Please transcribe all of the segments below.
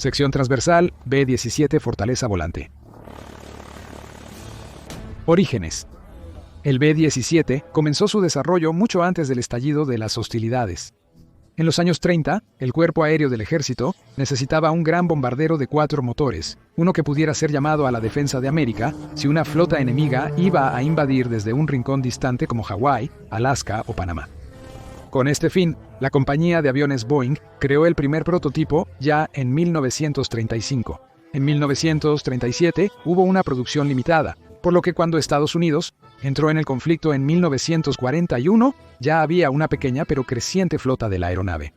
Sección transversal B-17 Fortaleza Volante. Orígenes. El B-17 comenzó su desarrollo mucho antes del estallido de las hostilidades. En los años 30, el cuerpo aéreo del ejército necesitaba un gran bombardero de 4 motores, uno que pudiera ser llamado a la defensa de América si una flota enemiga iba a invadir desde un rincón distante como Hawái, Alaska o Panamá. Con este fin, la compañía de aviones Boeing creó el primer prototipo ya en 1935. En 1937 hubo una producción limitada, por lo que cuando Estados Unidos entró en el conflicto en 1941, ya había una pequeña pero creciente flota de la aeronave.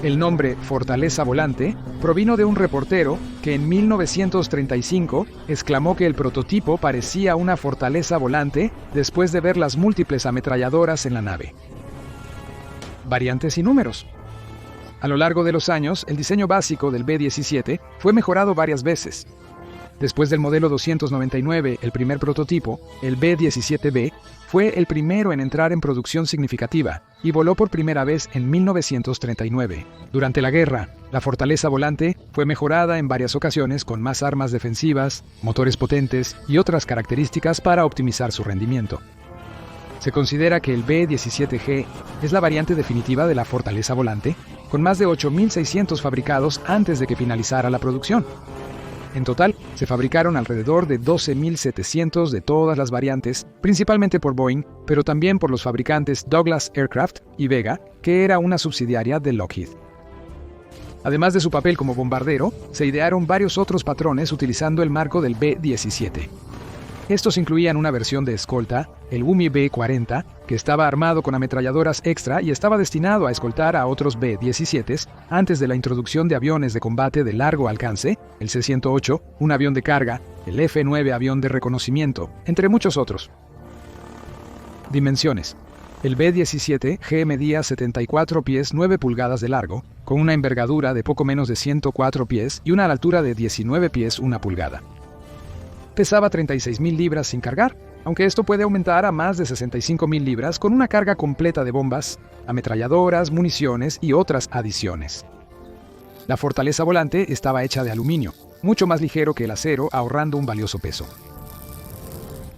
El nombre Fortaleza Volante provino de un reportero que en 1935 exclamó que el prototipo parecía una fortaleza volante después de ver las múltiples ametralladoras en la nave. Variantes y números. A lo largo de los años, el diseño básico del B-17 fue mejorado varias veces. Después del modelo 299, el primer prototipo, el B-17B, fue el primero en entrar en producción significativa y voló por primera vez en 1939. Durante la guerra, la Fortaleza Volante fue mejorada en varias ocasiones con más armas defensivas, motores potentes y otras características para optimizar su rendimiento. Se considera que el B-17G es la variante definitiva de la Fortaleza Volante, con más de 8.600 fabricados antes de que finalizara la producción. En total, se fabricaron alrededor de 12.700 de todas las variantes, principalmente por Boeing, pero también por los fabricantes Douglas Aircraft y Vega, que era una subsidiaria de Lockheed. Además de su papel como bombardero, se idearon varios otros patrones utilizando el marco del B-17. Estos incluían una versión de escolta, el UMI B-40, que estaba armado con ametralladoras extra y estaba destinado a escoltar a otros B-17s antes de la introducción de aviones de combate de largo alcance, el C-108, un avión de carga, el F-9 avión de reconocimiento, entre muchos otros. Dimensiones. El B-17G medía 74 pies 9 pulgadas de largo, con una envergadura de poco menos de 104 pies y una altura de 19 pies 1 pulgada. Pesaba 36.000 libras sin cargar, aunque esto puede aumentar a más de 65.000 libras con una carga completa de bombas, ametralladoras, municiones y otras adiciones. La Fortaleza Volante estaba hecha de aluminio, mucho más ligero que el acero, ahorrando un valioso peso.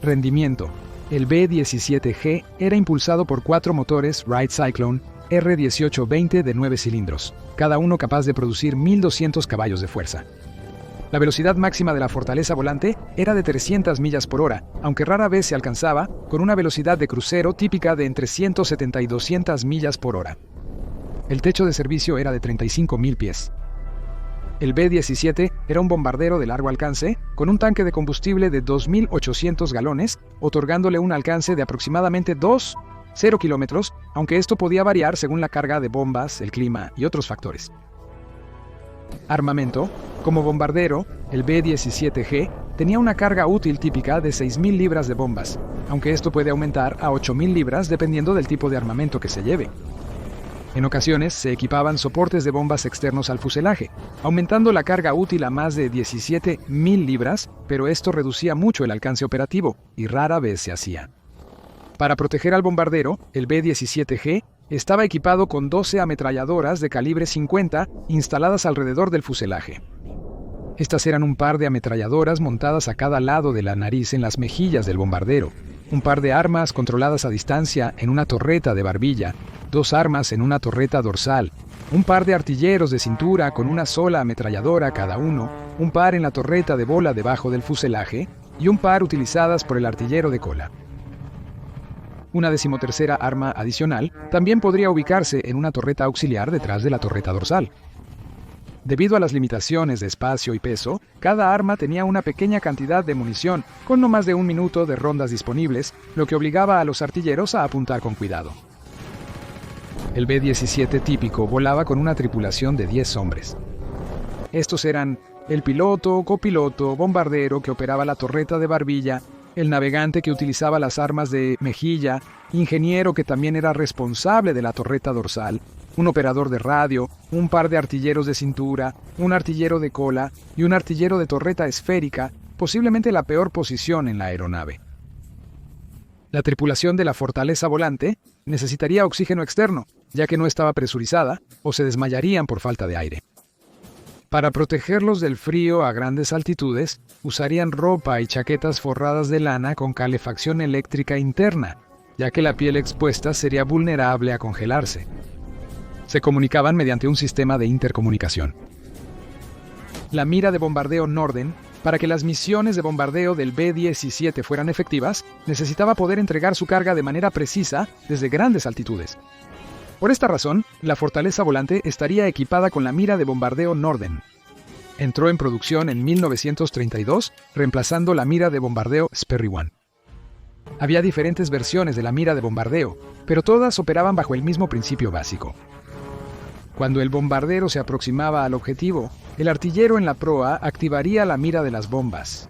Rendimiento. El B-17G era impulsado por 4 motores Wright Cyclone R1820 de 9 cilindros, cada uno capaz de producir 1.200 caballos de fuerza. La velocidad máxima de la Fortaleza Volante era de 300 millas por hora, aunque rara vez se alcanzaba con una velocidad de crucero típica de entre 170 y 200 millas por hora. El techo de servicio era de 35.000 pies. El B-17 era un bombardero de largo alcance, con un tanque de combustible de 2.800 galones, otorgándole un alcance de aproximadamente 0 kilómetros, aunque esto podía variar según la carga de bombas, el clima y otros factores. Armamento. Como bombardero, el B-17G tenía una carga útil típica de 6.000 libras de bombas, aunque esto puede aumentar a 8.000 libras dependiendo del tipo de armamento que se lleve. En ocasiones se equipaban soportes de bombas externos al fuselaje, aumentando la carga útil a más de 17.000 libras, pero esto reducía mucho el alcance operativo y rara vez se hacía. Para proteger al bombardero, el B-17G estaba equipado con 12 ametralladoras de calibre 50 instaladas alrededor del fuselaje. Estas eran un par de ametralladoras montadas a cada lado de la nariz en las mejillas del bombardero, un par de armas controladas a distancia en una torreta de barbilla, 2 armas en una torreta dorsal, un par de artilleros de cintura con una sola ametralladora cada uno, un par en la torreta de bola debajo del fuselaje y un par utilizadas por el artillero de cola. Una 13ª arma adicional también podría ubicarse en una torreta auxiliar detrás de la torreta dorsal. Debido a las limitaciones de espacio y peso, cada arma tenía una pequeña cantidad de munición, con no más de 1 minuto de rondas disponibles, lo que obligaba a los artilleros a apuntar con cuidado. El B-17 típico volaba con una tripulación de 10 hombres. Estos eran el piloto, copiloto, bombardero que operaba la torreta de barbilla, el navegante que utilizaba las armas de mejilla, ingeniero que también era responsable de la torreta dorsal, un operador de radio, un par de artilleros de cintura, un artillero de cola y un artillero de torreta esférica, posiblemente la peor posición en la aeronave. La tripulación de la Fortaleza Volante necesitaría oxígeno externo, ya que no estaba presurizada, o se desmayarían por falta de aire. Para protegerlos del frío a grandes altitudes, usarían ropa y chaquetas forradas de lana con calefacción eléctrica interna, ya que la piel expuesta sería vulnerable a congelarse. Se comunicaban mediante un sistema de intercomunicación. La mira de bombardeo Norden, para que las misiones de bombardeo del B-17 fueran efectivas, necesitaba poder entregar su carga de manera precisa desde grandes altitudes. Por esta razón, la fortaleza volante estaría equipada con la mira de bombardeo Norden. Entró en producción en 1932, reemplazando la mira de bombardeo Sperry One. Había diferentes versiones de la mira de bombardeo, pero todas operaban bajo el mismo principio básico. Cuando el bombardero se aproximaba al objetivo, el artillero en la proa activaría la mira de las bombas.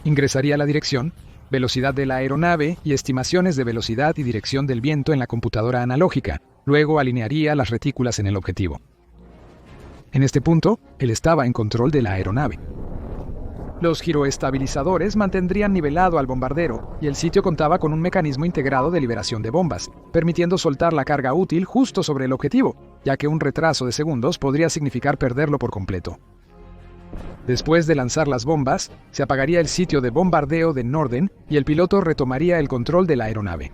Ingresaría la dirección, velocidad de la aeronave y estimaciones de velocidad y dirección del viento en la computadora analógica. Luego alinearía las retículas en el objetivo. En este punto, él estaba en control de la aeronave. Los giroestabilizadores mantendrían nivelado al bombardero y el sitio contaba con un mecanismo integrado de liberación de bombas, permitiendo soltar la carga útil justo sobre el objetivo, ya que un retraso de segundos podría significar perderlo por completo. Después de lanzar las bombas, se apagaría el sitio de bombardeo de Norden y el piloto retomaría el control de la aeronave.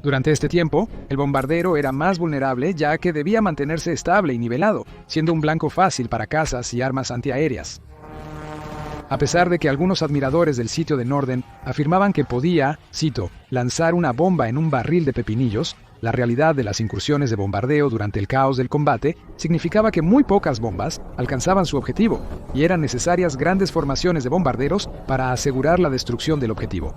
Durante este tiempo, el bombardero era más vulnerable ya que debía mantenerse estable y nivelado, siendo un blanco fácil para cazas y armas antiaéreas. A pesar de que algunos admiradores del sitio de Norden afirmaban que podía, cito, lanzar una bomba en un barril de pepinillos, la realidad de las incursiones de bombardeo durante el caos del combate significaba que muy pocas bombas alcanzaban su objetivo y eran necesarias grandes formaciones de bombarderos para asegurar la destrucción del objetivo.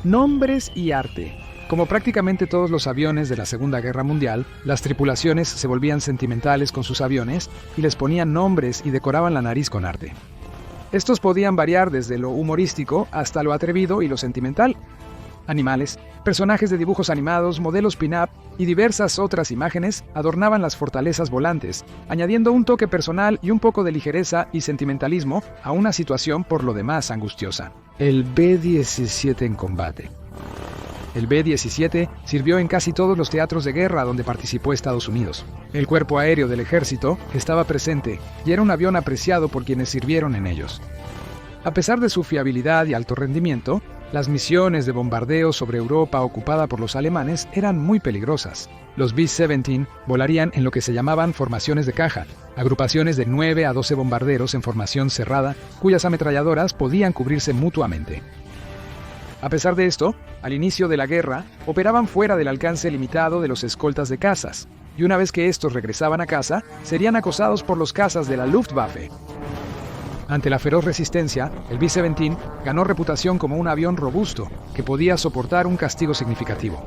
Nombres y arte. Como prácticamente todos los aviones de la Segunda Guerra Mundial, las tripulaciones se volvían sentimentales con sus aviones y les ponían nombres y decoraban la nariz con arte. Estos podían variar desde lo humorístico hasta lo atrevido y lo sentimental. Animales, personajes de dibujos animados, modelos pin-up y diversas otras imágenes adornaban las fortalezas volantes, añadiendo un toque personal y un poco de ligereza y sentimentalismo a una situación por lo demás angustiosa. El B-17 en combate. El B-17 sirvió en casi todos los teatros de guerra donde participó Estados Unidos. El cuerpo aéreo del ejército estaba presente y era un avión apreciado por quienes sirvieron en ellos. A pesar de su fiabilidad y alto rendimiento, las misiones de bombardeo sobre Europa ocupada por los alemanes eran muy peligrosas. Los B-17 volarían en lo que se llamaban formaciones de caja, agrupaciones de 9 a 12 bombarderos en formación cerrada, cuyas ametralladoras podían cubrirse mutuamente. A pesar de esto, al inicio de la guerra, operaban fuera del alcance limitado de los escoltas de cazas, y una vez que estos regresaban a casa, serían acosados por los cazas de la Luftwaffe. Ante la feroz resistencia, el B-17 ganó reputación como un avión robusto, que podía soportar un castigo significativo.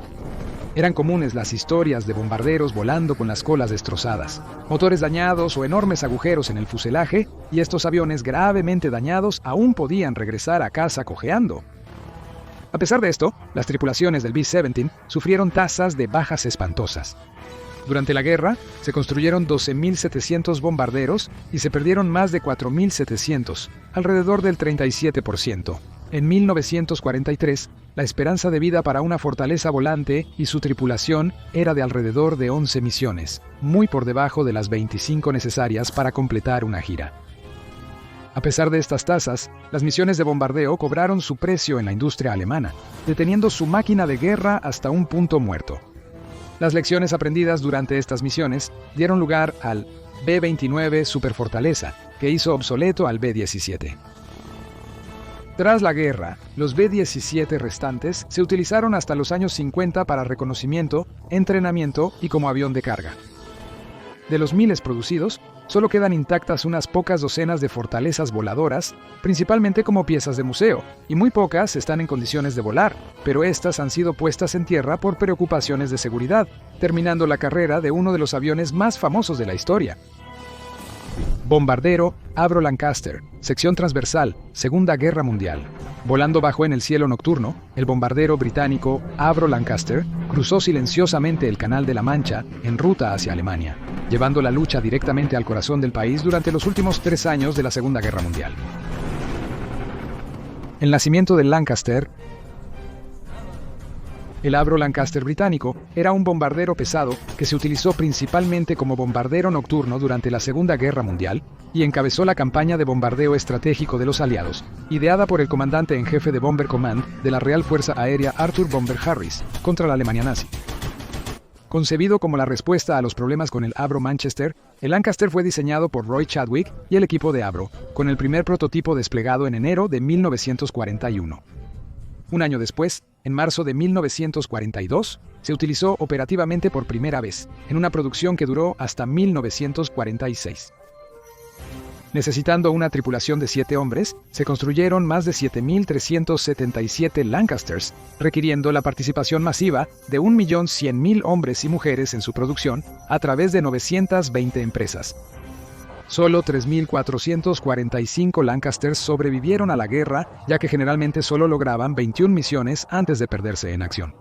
Eran comunes las historias de bombarderos volando con las colas destrozadas, motores dañados o enormes agujeros en el fuselaje, y estos aviones gravemente dañados aún podían regresar a casa cojeando. A pesar de esto, las tripulaciones del B-17 sufrieron tasas de bajas espantosas. Durante la guerra, se construyeron 12.700 bombarderos y se perdieron más de 4.700, alrededor del 37%. En 1943, la esperanza de vida para una fortaleza volante y su tripulación era de alrededor de 11 misiones, muy por debajo de las 25 necesarias para completar una gira. A pesar de estas tasas, las misiones de bombardeo cobraron su precio en la industria alemana, deteniendo su máquina de guerra hasta un punto muerto. Las lecciones aprendidas durante estas misiones dieron lugar al B-29 Superfortaleza, que hizo obsoleto al B-17. Tras la guerra, los B-17 restantes se utilizaron hasta los años 50 para reconocimiento, entrenamiento y como avión de carga. De los miles producidos, solo quedan intactas unas pocas docenas de fortalezas voladoras, principalmente como piezas de museo, y muy pocas están en condiciones de volar, pero estas han sido puestas en tierra por preocupaciones de seguridad, terminando la carrera de uno de los aviones más famosos de la historia. Bombardero Avro Lancaster, sección transversal, Segunda Guerra Mundial. Volando bajo en el cielo nocturno, el bombardero británico Avro Lancaster cruzó silenciosamente el Canal de la Mancha en ruta hacia Alemania, llevando la lucha directamente al corazón del país durante los últimos 3 años de la Segunda Guerra Mundial. El nacimiento del Lancaster. El Avro Lancaster británico era un bombardero pesado que se utilizó principalmente como bombardero nocturno durante la Segunda Guerra Mundial y encabezó la campaña de bombardeo estratégico de los aliados, ideada por el comandante en jefe de Bomber Command de la Real Fuerza Aérea Arthur Bomber Harris contra la Alemania nazi. Concebido como la respuesta a los problemas con el Avro Manchester, el Lancaster fue diseñado por Roy Chadwick y el equipo de Avro, con el primer prototipo desplegado en enero de 1941. Un año después, en marzo de 1942, se utilizó operativamente por primera vez, en una producción que duró hasta 1946. Necesitando una tripulación de 7 hombres, se construyeron más de 7.377 Lancasters, requiriendo la participación masiva de 1.100.000 hombres y mujeres en su producción a través de 920 empresas. Solo 3.445 Lancasters sobrevivieron a la guerra, ya que generalmente solo lograban 21 misiones antes de perderse en acción.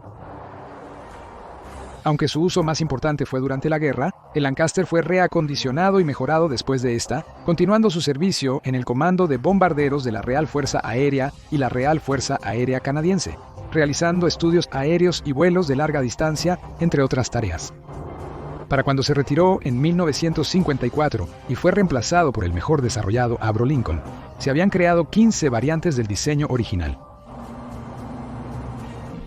Aunque su uso más importante fue durante la guerra, el Lancaster fue reacondicionado y mejorado después de esta, continuando su servicio en el Comando de Bombarderos de la Real Fuerza Aérea y la Real Fuerza Aérea Canadiense, realizando estudios aéreos y vuelos de larga distancia, entre otras tareas. Para cuando se retiró en 1954 y fue reemplazado por el mejor desarrollado Avro Lincoln, se habían creado 15 variantes del diseño original.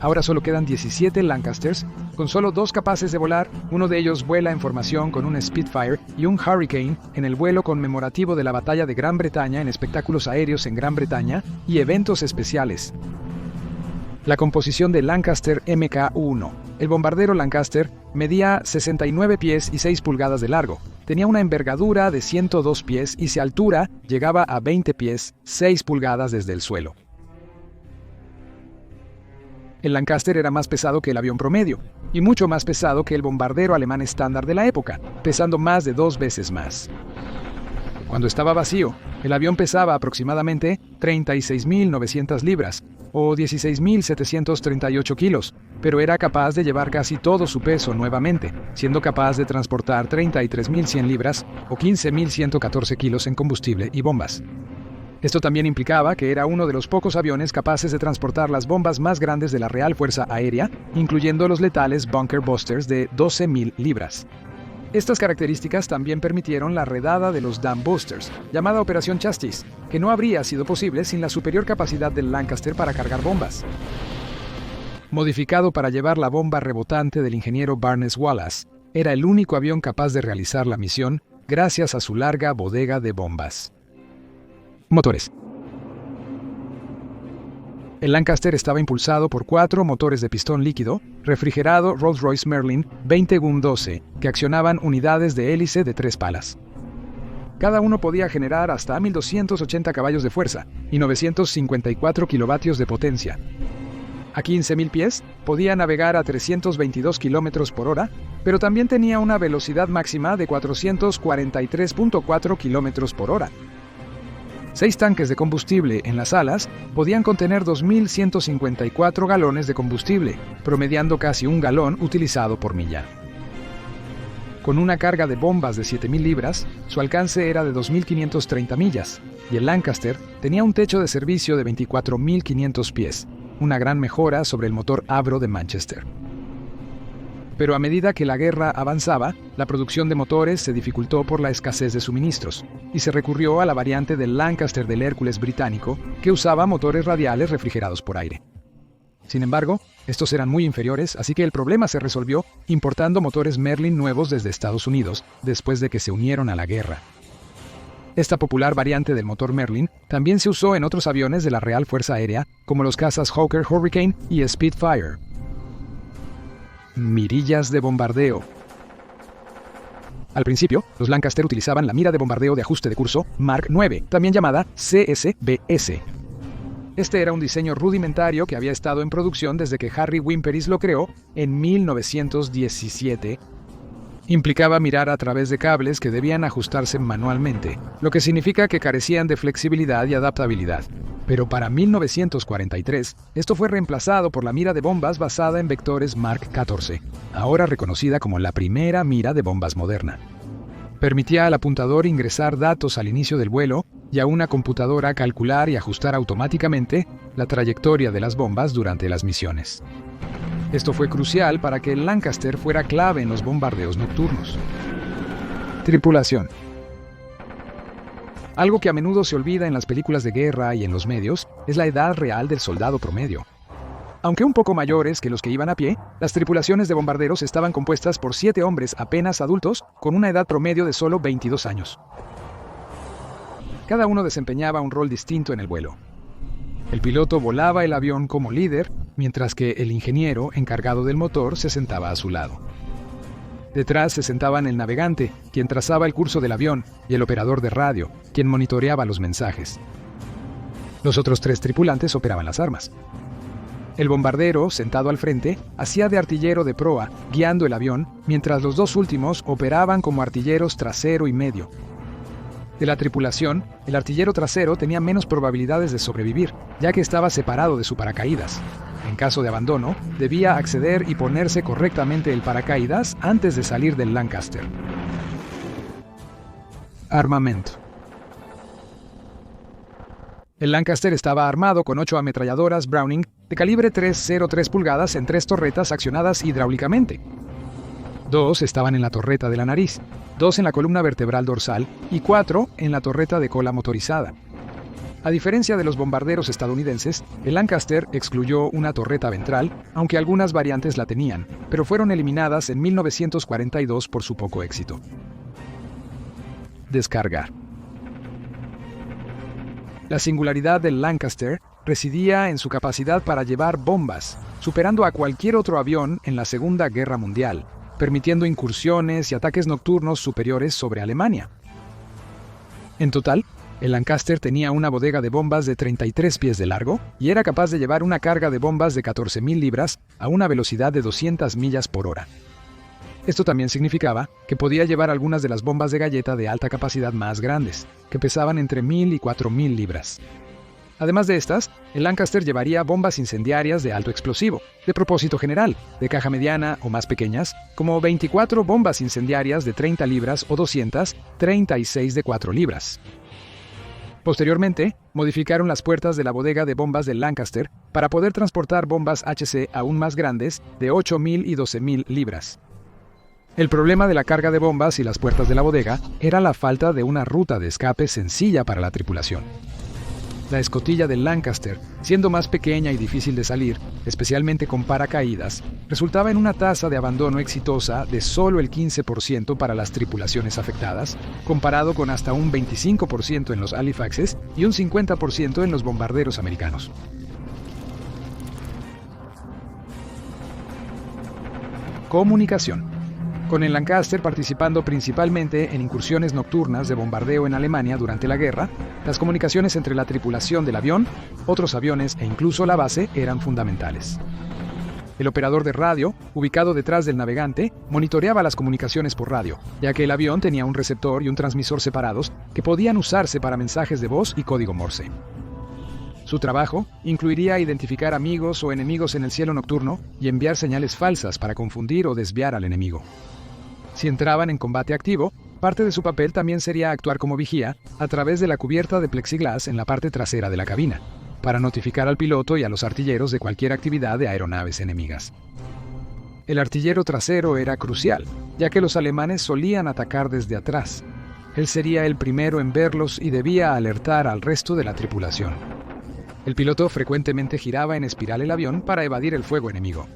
Ahora solo quedan 17 Lancasters, con solo 2 capaces de volar. Uno de ellos vuela en formación con un Spitfire y un Hurricane en el vuelo conmemorativo de la Batalla de Gran Bretaña en espectáculos aéreos en Gran Bretaña y eventos especiales. La composición de Lancaster Mk-1. El bombardero Lancaster medía 69 pies y 6 pulgadas de largo. Tenía una envergadura de 102 pies y su altura llegaba a 20 pies, 6 pulgadas desde el suelo. El Lancaster era más pesado que el avión promedio, y mucho más pesado que el bombardero alemán estándar de la época, pesando más de 2 veces más. Cuando estaba vacío, el avión pesaba aproximadamente 36.900 libras, o 16.738 kilos, pero era capaz de llevar casi todo su peso nuevamente, siendo capaz de transportar 33.100 libras, o 15.114 kilos en combustible y bombas. Esto también implicaba que era uno de los pocos aviones capaces de transportar las bombas más grandes de la Real Fuerza Aérea, incluyendo los letales Bunker Busters de 12.000 libras. Estas características también permitieron la redada de los Dam Boosters, llamada Operación Chastis, que no habría sido posible sin la superior capacidad del Lancaster para cargar bombas. Modificado para llevar la bomba rebotante del ingeniero Barnes Wallace, era el único avión capaz de realizar la misión gracias a su larga bodega de bombas. Motores. El Lancaster estaba impulsado por 4 motores de pistón líquido, refrigerado Rolls-Royce Merlin 20-12, que accionaban unidades de hélice de 3 palas. Cada uno podía generar hasta 1.280 caballos de fuerza y 954 kilovatios de potencia. A 15.000 pies, podía navegar a 322 km por hora, pero también tenía una velocidad máxima de 443.4 km por hora. 6 tanques de combustible en las alas podían contener 2.154 galones de combustible, promediando casi 1 galón utilizado por milla. Con una carga de bombas de 7.000 libras, su alcance era de 2.530 millas, y el Lancaster tenía un techo de servicio de 24.500 pies, una gran mejora sobre el motor Avro de Manchester. Pero a medida que la guerra avanzaba, la producción de motores se dificultó por la escasez de suministros, y se recurrió a la variante del Lancaster del Hércules británico, que usaba motores radiales refrigerados por aire. Sin embargo, estos eran muy inferiores, así que el problema se resolvió importando motores Merlin nuevos desde Estados Unidos, después de que se unieron a la guerra. Esta popular variante del motor Merlin también se usó en otros aviones de la Real Fuerza Aérea, como los cazas Hawker Hurricane y Spitfire. Mirillas de bombardeo. Al principio, los Lancaster utilizaban la mira de bombardeo de ajuste de curso Mark 9, también llamada CSBS. Este era un diseño rudimentario que había estado en producción desde que Harry Wimperis lo creó en 1917. Implicaba mirar a través de cables que debían ajustarse manualmente, lo que significa que carecían de flexibilidad y adaptabilidad. Pero para 1943, esto fue reemplazado por la mira de bombas basada en vectores Mark 14, ahora reconocida como la primera mira de bombas moderna. Permitía al apuntador ingresar datos al inicio del vuelo y a una computadora calcular y ajustar automáticamente la trayectoria de las bombas durante las misiones. Esto fue crucial para que el Lancaster fuera clave en los bombardeos nocturnos. Tripulación. Algo que a menudo se olvida en las películas de guerra y en los medios es la edad real del soldado promedio. Aunque un poco mayores que los que iban a pie, las tripulaciones de bombarderos estaban compuestas por 7 hombres apenas adultos con una edad promedio de solo 22 años. Cada uno desempeñaba un rol distinto en el vuelo. El piloto volaba el avión como líder, mientras que el ingeniero encargado del motor se sentaba a su lado. Detrás se sentaban el navegante, quien trazaba el curso del avión, y el operador de radio, quien monitoreaba los mensajes. Los otros 3 tripulantes operaban las armas. El bombardero, sentado al frente, hacía de artillero de proa, guiando el avión, mientras los 2 últimos operaban como artilleros trasero y medio. De la tripulación, el artillero trasero tenía menos probabilidades de sobrevivir, ya que estaba separado de su paracaídas. En caso de abandono, debía acceder y ponerse correctamente el paracaídas antes de salir del Lancaster. Armamento. El Lancaster estaba armado con 8 ametralladoras Browning de calibre .303 pulgadas en 3 torretas accionadas hidráulicamente. 2 estaban en la torreta de la nariz, 2 en la columna vertebral dorsal y 4 en la torreta de cola motorizada. A diferencia de los bombarderos estadounidenses, el Lancaster excluyó una torreta ventral, aunque algunas variantes la tenían, pero fueron eliminadas en 1942 por su poco éxito. Descargar. La singularidad del Lancaster residía en su capacidad para llevar bombas, superando a cualquier otro avión en la Segunda Guerra Mundial, permitiendo incursiones y ataques nocturnos superiores sobre Alemania. En total, el Lancaster tenía una bodega de bombas de 33 pies de largo y era capaz de llevar una carga de bombas de 14.000 libras a una velocidad de 200 millas por hora. Esto también significaba que podía llevar algunas de las bombas de galleta de alta capacidad más grandes, que pesaban entre 1.000 y 4.000 libras. Además de estas, el Lancaster llevaría bombas incendiarias de alto explosivo, de propósito general, de caja mediana o más pequeñas, como 24 bombas incendiarias de 30 libras o 236 de 4 libras. Posteriormente, modificaron las puertas de la bodega de bombas del Lancaster para poder transportar bombas HC aún más grandes de 8.000 y 12.000 libras. El problema de la carga de bombas y las puertas de la bodega era la falta de una ruta de escape sencilla para la tripulación. La escotilla del Lancaster, siendo más pequeña y difícil de salir, especialmente con paracaídas, resultaba en una tasa de abandono exitosa de solo el 15% para las tripulaciones afectadas, comparado con hasta un 25% en los Halifaxes y un 50% en los bombarderos americanos. Comunicación. Con el Lancaster participando principalmente en incursiones nocturnas de bombardeo en Alemania durante la guerra, las comunicaciones entre la tripulación del avión, otros aviones e incluso la base eran fundamentales. El operador de radio, ubicado detrás del navegante, monitoreaba las comunicaciones por radio, ya que el avión tenía un receptor y un transmisor separados que podían usarse para mensajes de voz y código Morse. Su trabajo incluiría identificar amigos o enemigos en el cielo nocturno y enviar señales falsas para confundir o desviar al enemigo. Si entraban en combate activo, parte de su papel también sería actuar como vigía a través de la cubierta de plexiglas en la parte trasera de la cabina, para notificar al piloto y a los artilleros de cualquier actividad de aeronaves enemigas. El artillero trasero era crucial, ya que los alemanes solían atacar desde atrás. Él sería el primero en verlos y debía alertar al resto de la tripulación. El piloto frecuentemente giraba en espiral el avión para evadir el fuego enemigo.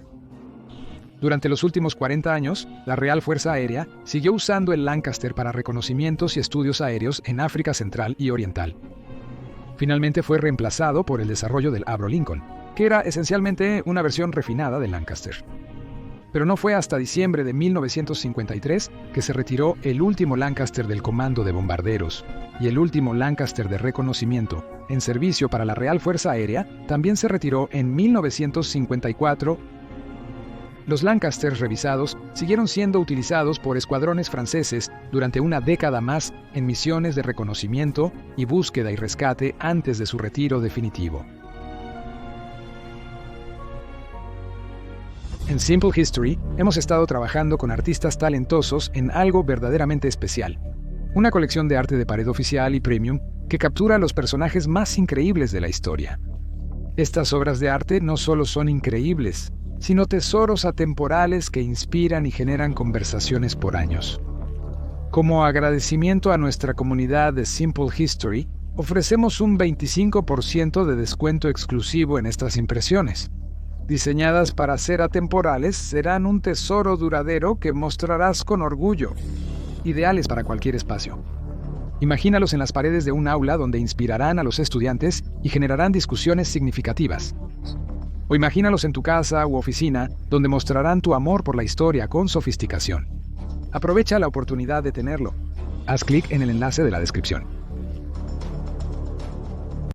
Durante los últimos 40 años, la Real Fuerza Aérea siguió usando el Lancaster para reconocimientos y estudios aéreos en África Central y Oriental. Finalmente fue reemplazado por el desarrollo del Avro Lincoln, que era esencialmente una versión refinada del Lancaster. Pero no fue hasta diciembre de 1953 que se retiró el último Lancaster del Comando de Bombarderos, y el último Lancaster de reconocimiento, en servicio para la Real Fuerza Aérea, también se retiró en 1954. Los Lancasters revisados siguieron siendo utilizados por escuadrones franceses durante una década más en misiones de reconocimiento y búsqueda y rescate antes de su retiro definitivo. En Simple History hemos estado trabajando con artistas talentosos en algo verdaderamente especial. Una colección de arte de pared oficial y premium que captura a los personajes más increíbles de la historia. Estas obras de arte no solo son increíbles, sino tesoros atemporales que inspiran y generan conversaciones por años. Como agradecimiento a nuestra comunidad de Simple History, ofrecemos un 25% de descuento exclusivo en estas impresiones. Diseñadas para ser atemporales, serán un tesoro duradero que mostrarás con orgullo, ideales para cualquier espacio. Imagínalos en las paredes de un aula donde inspirarán a los estudiantes y generarán discusiones significativas. O imagínalos en tu casa u oficina, donde mostrarán tu amor por la historia con sofisticación. Aprovecha la oportunidad de tenerlo. Haz clic en el enlace de la descripción.